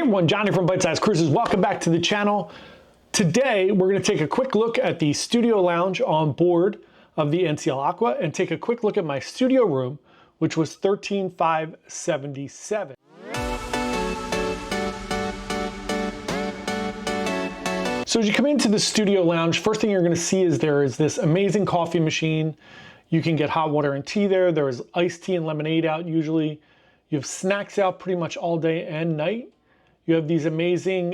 everyone, Johnny from Byte Size Cruises. Welcome back to the channel. Today, we're going to take a quick look at the studio lounge on board of the NCL Aqua and take a quick look at my studio room, which was $13,577. So as you come into the studio lounge, first thing you're going to see is there is this amazing coffee machine. You can get hot water and tea there. There is iced tea and lemonade out usually. You have snacks out pretty much all day and night. You have these amazing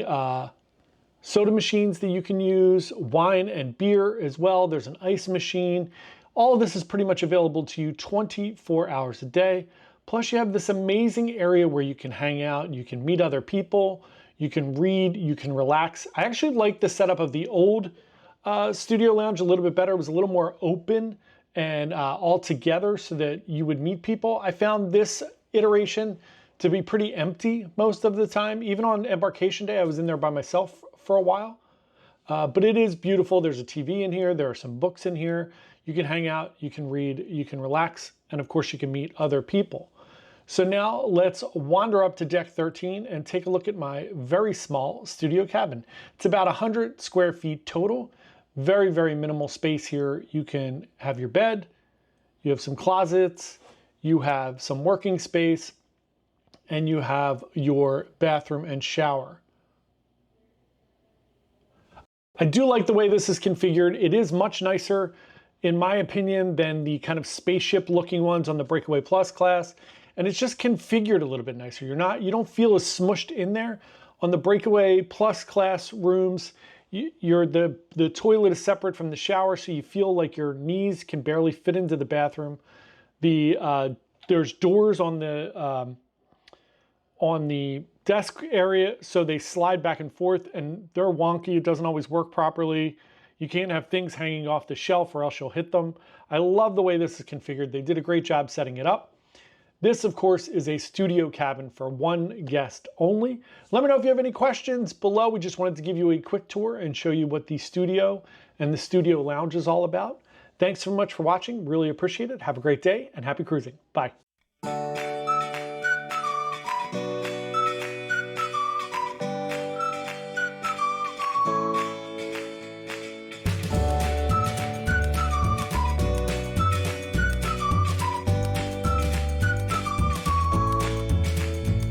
soda machines that you can use, wine and beer as well. There's an ice machine. All of this is pretty much available to you 24 hours a day. Plus you have this amazing area where you can hang out, you can meet other people, you can read, you can relax. I actually like the setup of the old studio lounge a little bit better. It was a little more open and all together so that you would meet people. I found this iteration to be pretty empty most of the time. Even on embarkation day, I was in there by myself for a while. But it is beautiful. There's a TV in here. There are some books in here. You can hang out, you can read, you can relax, and of course you can meet other people. So now let's wander up to deck 13 and take a look at my very small studio cabin. It's about 100 square feet total. Very, very minimal space here. You can have your bed, you have some closets, you have some working space, and you have your bathroom and shower. I do like the way this is configured. It is much nicer, in my opinion, than the kind of spaceship looking ones on the Breakaway Plus class. And it's just configured a little bit nicer. You don't feel as smushed in there. On the Breakaway Plus class rooms, the toilet is separate from the shower, so you feel like your knees can barely fit into the bathroom. There's doors on the desk area, so they slide back and forth, and they're wonky. It doesn't always work properly. You can't have things hanging off the shelf or else you'll hit them. I love the way this is configured. They did a great job setting it up. This, of course, is a studio cabin for one guest only. Let me know if you have any questions below. We just wanted to give you a quick tour and show you what the studio and the studio lounge is all about. Thanks so much for watching. Really appreciate it. Have a great day and happy cruising. Bye.